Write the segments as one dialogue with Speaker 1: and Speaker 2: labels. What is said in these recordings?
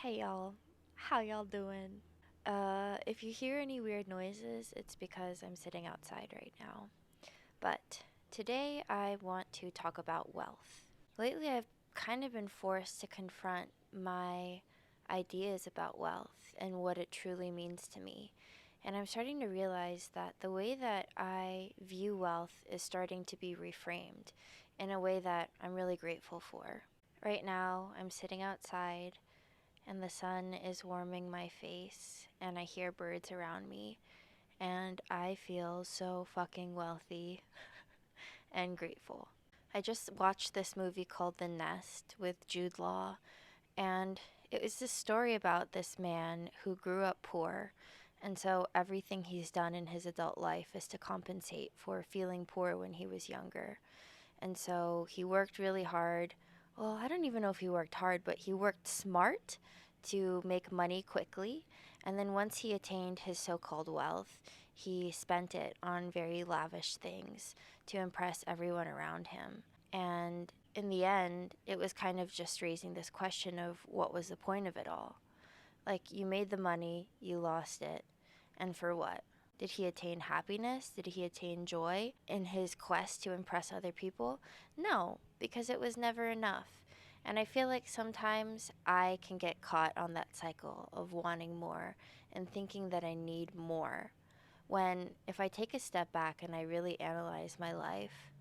Speaker 1: Hey y'all, how y'all doing? If you hear any weird noises, it's because I'm sitting outside right now. But today I want to talk about wealth. Lately, I've kind of been forced to confront my ideas about wealth and what it truly means to me. And I'm starting to realize that the way that I view wealth is starting to be reframed in a way that I'm really grateful for. Right now, I'm sitting outside and the sun is warming my face, and I hear birds around me, and I feel so fucking wealthy and grateful. I just watched this movie called The Nest with Jude Law, and it was this story about this man who grew up poor, and so everything he's done in his adult life is to compensate for feeling poor when he was younger. And so he worked really hard. Well, I don't even know if he worked hard, but he worked smart to make money quickly. And then once he attained his so called wealth, he spent it on very lavish things to impress everyone around him. And in the end, it was kind of just raising this question of what was the point of it all? Like, you made the money, you lost it, and for what? Did he attain happiness? Did he attain joy in his quest to impress other people? No, because it was never enough. And I feel like sometimes I can get caught on that cycle of wanting more and thinking that I need more. When, if I take a step back and I really analyze my life,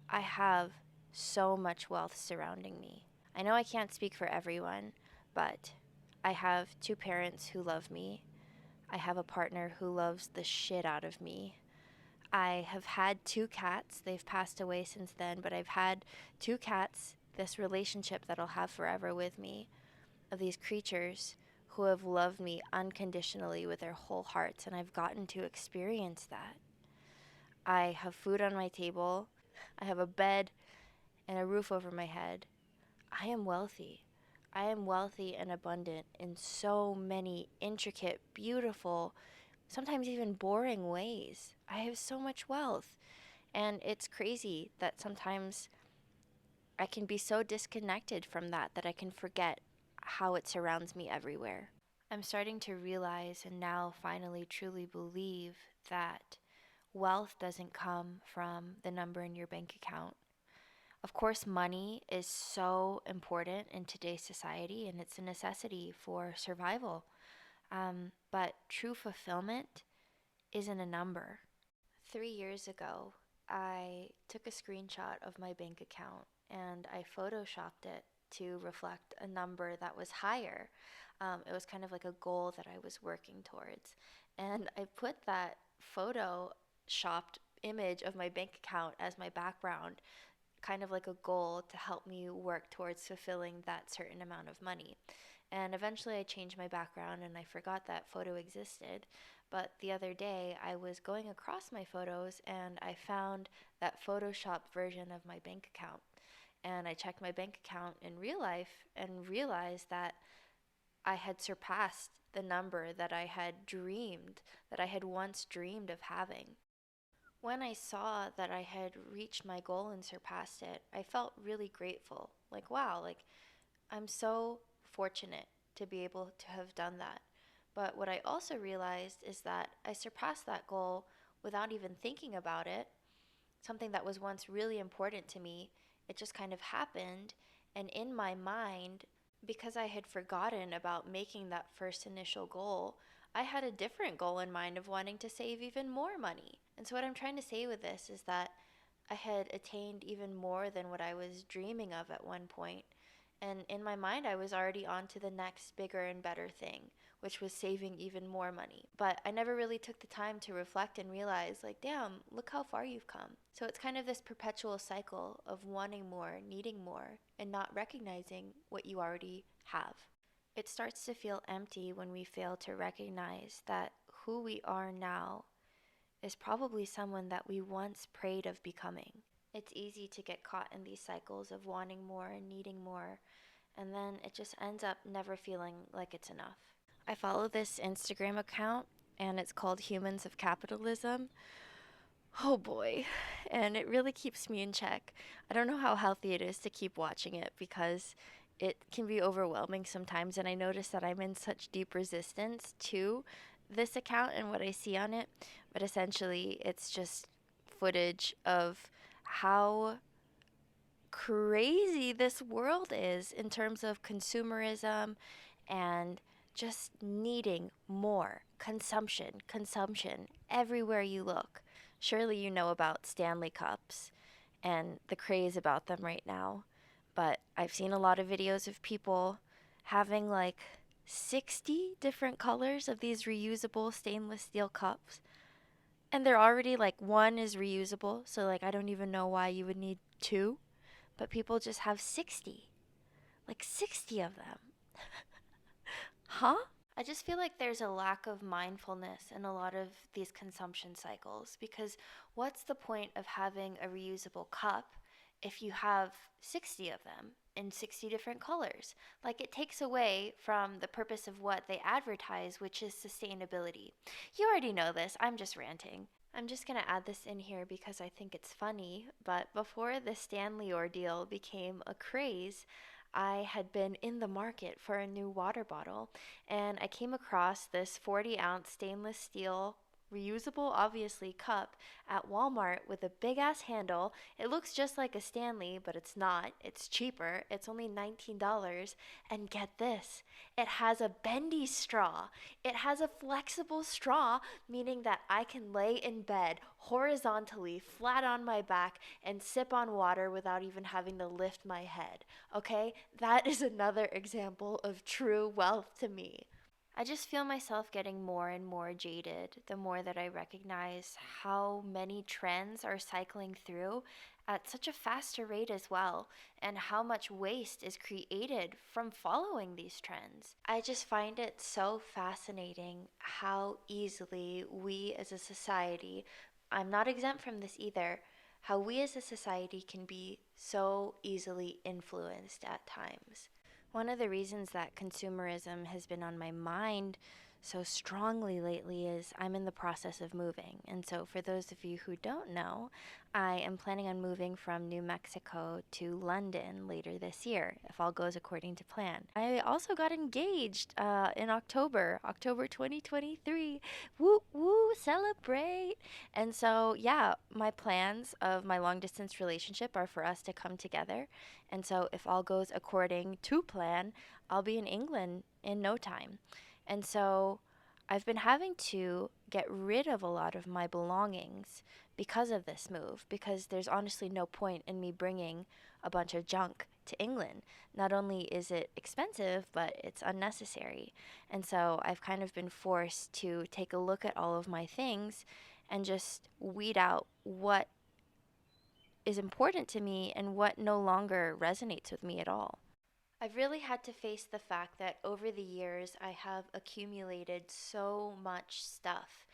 Speaker 1: I have so much wealth surrounding me. I know I can't speak for everyone, but I have two parents who love me. I have a partner who loves the shit out of me. I have had two cats. They've passed away since then, but I've had two cats, this relationship that I'll have forever with me, of these creatures who have loved me unconditionally with their whole hearts, and I've gotten to experience that. I have food on my table. I have a bed and a roof over my head. I am wealthy. I am wealthy and abundant in so many intricate, beautiful, sometimes even boring ways. I have so much wealth. And it's crazy that sometimes I can be so disconnected from that I can forget how it surrounds me everywhere. I'm starting to realize and now finally truly believe that wealth doesn't come from the number in your bank account. Of course, money is so important in today's society and it's a necessity for survival. But true fulfillment isn't a number. 3 years ago, I took a screenshot of my bank account and I photoshopped it to reflect a number that was higher. It was kind of like a goal that I was working towards. And I put that photoshopped image of my bank account as my background, kind of like a goal to help me work towards fulfilling that certain amount of money. And eventually I changed my background and I forgot that photo existed. But the other day I was going across my photos and I found that photoshopped version of my bank account. And I checked my bank account in real life and realized that I had surpassed the number that I had dreamed, that I had once dreamed of having. When I saw that I had reached my goal and surpassed it, I felt really grateful. Like, wow, like I'm so fortunate to be able to have done that. But what I also realized is that I surpassed that goal without even thinking about it. Something that was once really important to me, it just kind of happened. And in my mind, because I had forgotten about making that first initial goal, I had a different goal in mind of wanting to save even more money. And so, what I'm trying to say with this is that I had attained even more than what I was dreaming of at one point. And in my mind, I was already on to the next bigger and better thing, which was saving even more money. But I never really took the time to reflect and realize, like, damn, look how far you've come. So it's kind of this perpetual cycle of wanting more, needing more, and not recognizing what you already have. It starts to feel empty when we fail to recognize that who we are now is probably someone that we once prayed of becoming. It's easy to get caught in these cycles of wanting more and needing more, and then it just ends up never feeling like it's enough. I follow this Instagram account, and it's called Humans of Capitalism. Oh boy. And it really keeps me in check. I don't know how healthy it is to keep watching it because it can be overwhelming sometimes. And I notice that I'm in such deep resistance to this account and what I see on it. But essentially, it's just footage of how crazy this world is in terms of consumerism and just needing more consumption, consumption everywhere you look. Surely you know about Stanley Cups and the craze about them right now, but I've seen a lot of videos of people having like 60 different colors of these reusable stainless steel cups. And they're already like one is reusable, so like I don't even know why you would need two, but people just have 60. Like 60 of them. Huh? I just feel like there's a lack of mindfulness in a lot of these consumption cycles because what's the point of having a reusable cup if you have 60 of them in 60 different colors? Like it takes away from the purpose of what they advertise, which is sustainability. You already know this, I'm just ranting. I'm just going to add this in here because I think it's funny, but before the Stanley ordeal became a craze, I had been in the market for a new water bottle and I came across this 40-ounce stainless steel reusable obviously cup at Walmart with a big ass handle. It looks just like a Stanley, but it's not. It's cheaper. It's only $19. And get this, it has a bendy straw. It has a flexible straw, meaning that I can lay in bed horizontally, flat on my back, and sip on water without even having to lift my head. Okay? That is another example of true wealth to me. I just feel myself getting more and more jaded the more that I recognize how many trends are cycling through at such a faster rate as well, and how much waste is created from following these trends. I just find it so fascinating how easily we as a society, I'm not exempt from this either, how we as a society can be so easily influenced at times. One of the reasons that consumerism has been on my mind so strongly lately is I'm in the process of moving. And so, for those of you who don't know, I am planning on moving from New Mexico to London later this year, if all goes according to plan. I also got engaged in October 2023. Woo woo, celebrate! And so, yeah, my plans of my long distance relationship are for us to come together. And so, if all goes according to plan, I'll be in England in no time. And so, I've been having to get rid of a lot of my belongings because of this move, because there's honestly no point in me bringing a bunch of junk to England. Not only is it expensive, but it's unnecessary. And so, I've kind of been forced to take a look at all of my things and just weed out what is important to me and what no longer resonates with me at all. I've really had to face the fact that over the years I have accumulated so much stuff,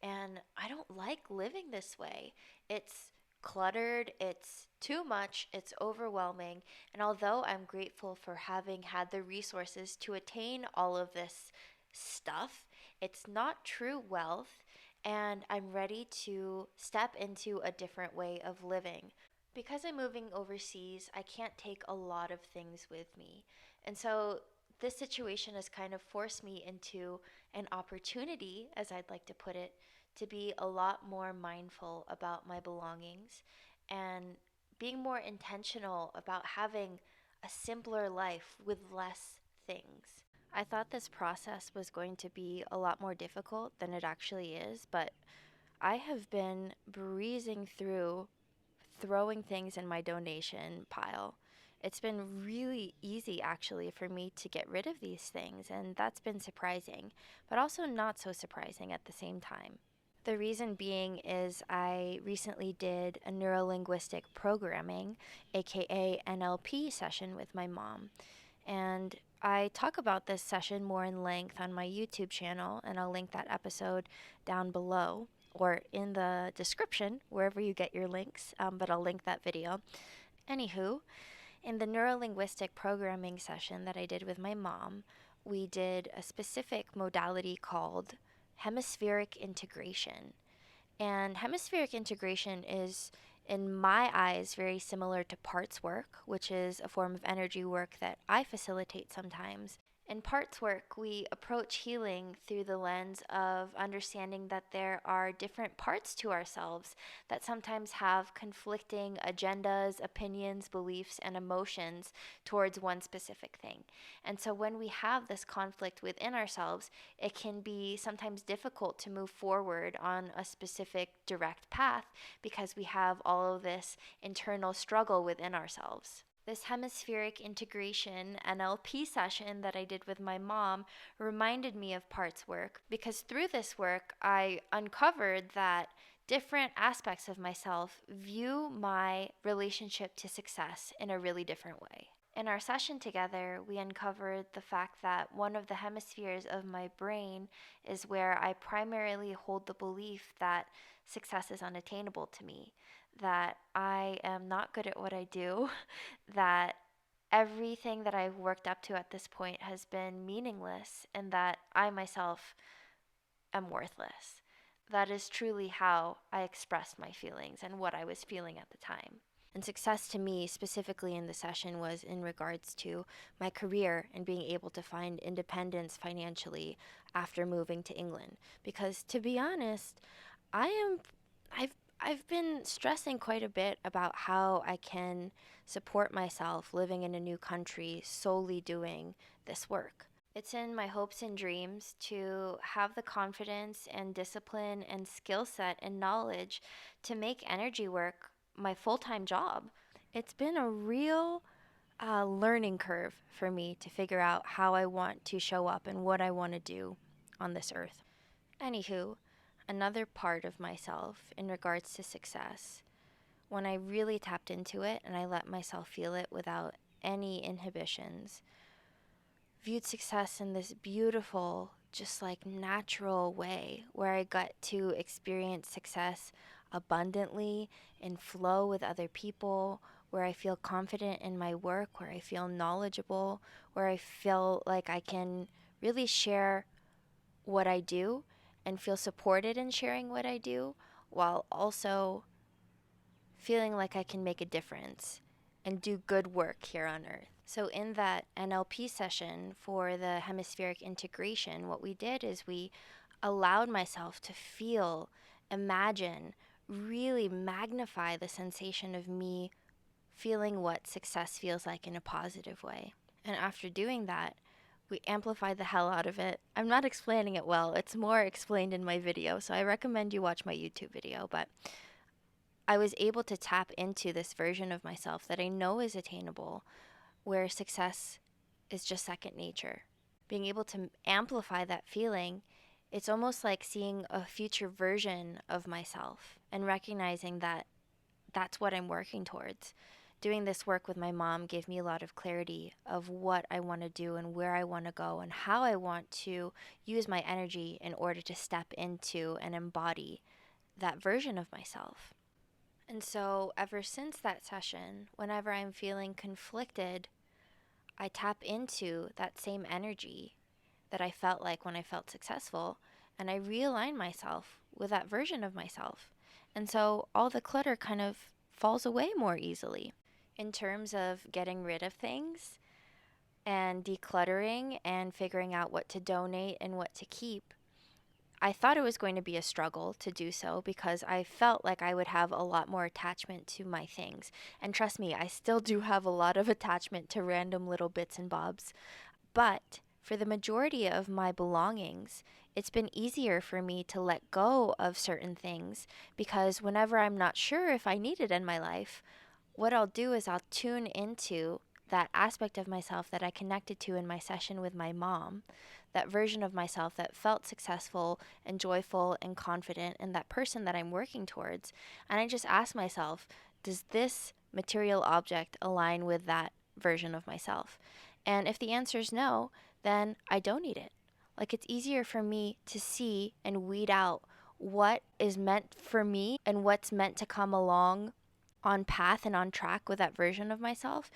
Speaker 1: and I don't like living this way. It's cluttered, it's too much, it's overwhelming, and although I'm grateful for having had the resources to attain all of this stuff, it's not true wealth, and I'm ready to step into a different way of living. Because I'm moving overseas, I can't take a lot of things with me. And so this situation has kind of forced me into an opportunity, as I'd like to put it, to be a lot more mindful about my belongings and being more intentional about having a simpler life with less things. I thought this process was going to be a lot more difficult than it actually is, but I have been breezing through throwing things in my donation pile. It's been really easy actually for me to get rid of these things, and that's been surprising, but also not so surprising at the same time. The reason being is I recently did a neuro-linguistic programming, aka NLP session with my mom. And I talk about this session more in length on my YouTube channel, and I'll link that episode down below or in the description, wherever you get your links, but I'll link that video. Anywho, in the neuro-linguistic programming session that I did with my mom, we did a specific modality called hemispheric integration. And hemispheric integration is in my eyes, very similar to parts work, which is a form of energy work that I facilitate sometimes. In parts work, we approach healing through the lens of understanding that there are different parts to ourselves that sometimes have conflicting agendas, opinions, beliefs, and emotions towards one specific thing. And so when we have this conflict within ourselves, it can be sometimes difficult to move forward on a specific direct path because we have all of this internal struggle within ourselves. This hemispheric integration NLP session that I did with my mom reminded me of parts work because through this work, I uncovered that different aspects of myself view my relationship to success in a really different way. In our session together, we uncovered the fact that one of the hemispheres of my brain is where I primarily hold the belief that success is unattainable to me, that I am not good at what I do, that everything that I've worked up to at this point has been meaningless, and that I myself am worthless. That is truly how I expressed my feelings and what I was feeling at the time. And success to me, specifically in the session, was in regards to my career and being able to find independence financially after moving to England. Because to be honest, I am I've been stressing quite a bit about how I can support myself living in a new country solely doing this work. It's in my hopes and dreams to have the confidence and discipline and skill set and knowledge to make energy work my full-time job. It's been a real learning curve for me to figure out how I want to show up and what I want to do on this earth. Anywho, another part of myself in regards to success, when I really tapped into it and I let myself feel it without any inhibitions, viewed success in this beautiful, just like natural way where I got to experience success abundantly in flow with other people, where I feel confident in my work, where I feel knowledgeable, where I feel like I can really share what I do and feel supported in sharing what I do while also feeling like I can make a difference and do good work here on earth. So in that NLP session for the hemispheric integration, what we did is we allowed myself to feel, imagine, really magnify the sensation of me feeling what success feels like in a positive way. And after doing that, we amplified the hell out of it. I'm not explaining it well. It's more explained in my video, so I recommend you watch my YouTube video. But I was able to tap into this version of myself that I know is attainable, where success is just second nature. Being able to amplify that feeling, it's almost like seeing a future version of myself and recognizing that that's what I'm working towards. Doing this work with my mom gave me a lot of clarity of what I want to do and where I want to go and how I want to use my energy in order to step into and embody that version of myself. And so ever since that session, whenever I'm feeling conflicted, I tap into that same energy that I felt like when I felt successful, and I realign myself with that version of myself. And so all the clutter kind of falls away more easily. In terms of getting rid of things and decluttering and figuring out what to donate and what to keep, I thought it was going to be a struggle to do so because I felt like I would have a lot more attachment to my things. And trust me, I still do have a lot of attachment to random little bits and bobs. But for the majority of my belongings, it's been easier for me to let go of certain things because whenever I'm not sure if I need it in my life, what I'll do is I'll tune into that aspect of myself that I connected to in my session with my mom, that version of myself that felt successful and joyful and confident, and that person that I'm working towards. And I just ask myself, does this material object align with that version of myself? And if the answer is no, then I don't need it. Like, it's easier for me to see and weed out what is meant for me and what's meant to come along on path and on track with that version of myself,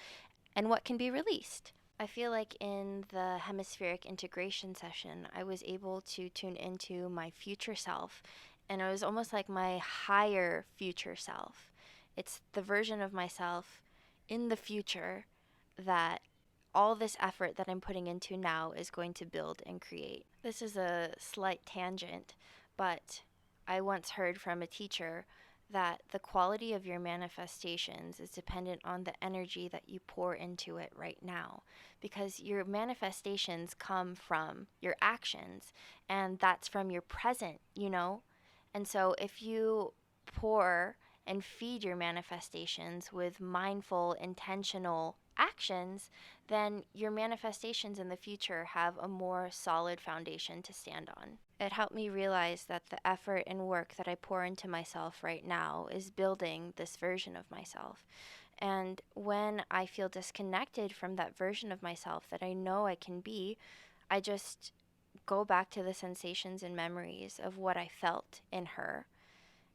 Speaker 1: and what can be released. I feel like in the hemispheric integration session, I was able to tune into my future self, and it was almost like my higher future self. It's the version of myself in the future that all this effort that I'm putting into now is going to build and create. This is a slight tangent, but I once heard from a teacher that the quality of your manifestations is dependent on the energy that you pour into it right now. Because your manifestations come from your actions, and that's from your present, you know? And so if you pour and feed your manifestations with mindful, intentional actions, then your manifestations in the future have a more solid foundation to stand on. It helped me realize that the effort and work that I pour into myself right now is building this version of myself. And when I feel disconnected from that version of myself that I know I can be, I just go back to the sensations and memories of what I felt in her,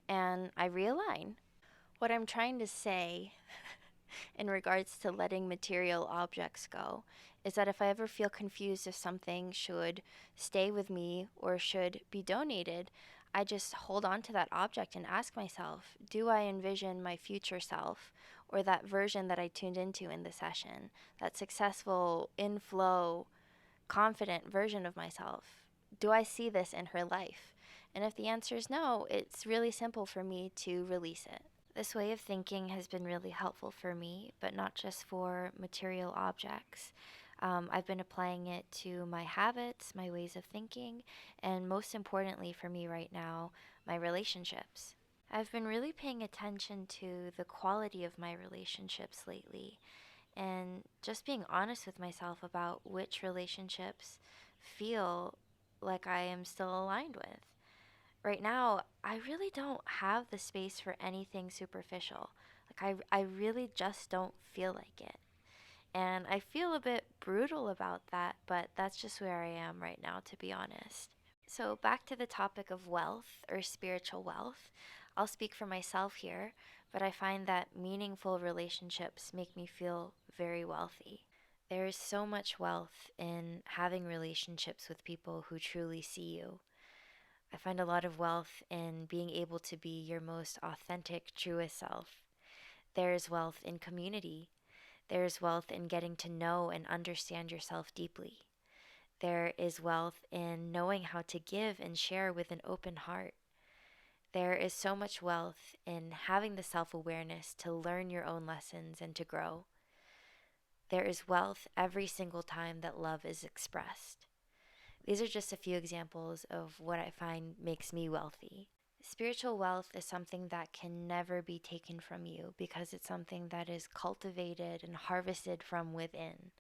Speaker 1: and I realign. What I'm trying to say in regards to letting material objects go is that if I ever feel confused if something should stay with me or should be donated, I just hold on to that object and ask myself, do I envision my future self or that version that I tuned into in the session, that successful, in flow, confident version of myself? Do I see this in her life? And if the answer is no, it's really simple for me to release it. This way of thinking has been really helpful for me, but not just for material objects. I've been applying it to my habits, my ways of thinking, and most importantly for me right now, my relationships. I've been really paying attention to the quality of my relationships lately and just being honest with myself about which relationships feel like I am still aligned with. Right now, I really don't have the space for anything superficial. I really just don't feel like it. And I feel a bit brutal about that, but that's just where I am right now, to be honest. So, back to the topic of wealth or spiritual wealth. I'll speak for myself here, but I find that meaningful relationships make me feel very wealthy. There is so much wealth in having relationships with people who truly see you. I find a lot of wealth in being able to be your most authentic, truest self. There's wealth in community. There's wealth in getting to know and understand yourself deeply. There is wealth in knowing how to give and share with an open heart. There is so much wealth in having the self awareness to learn your own lessons and to grow. There is wealth every single time that love is expressed. These are just a few examples of what I find makes me wealthy. Spiritual wealth is something that can never be taken from you because it's something that is cultivated and harvested from within.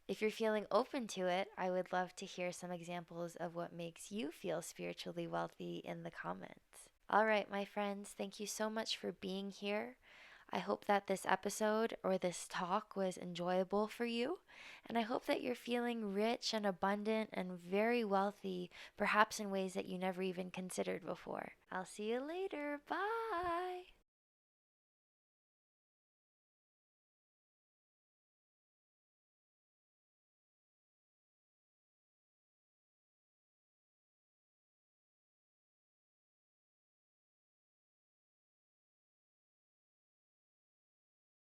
Speaker 1: If you're feeling open to it, I would love to hear some examples of what makes you feel spiritually wealthy in the comments. All right, my friends, thank you so much for being here. I hope that this episode or this talk was enjoyable for you, and I hope that you're feeling rich and abundant and very wealthy, perhaps in ways that you never even considered before. I'll see you later. Bye.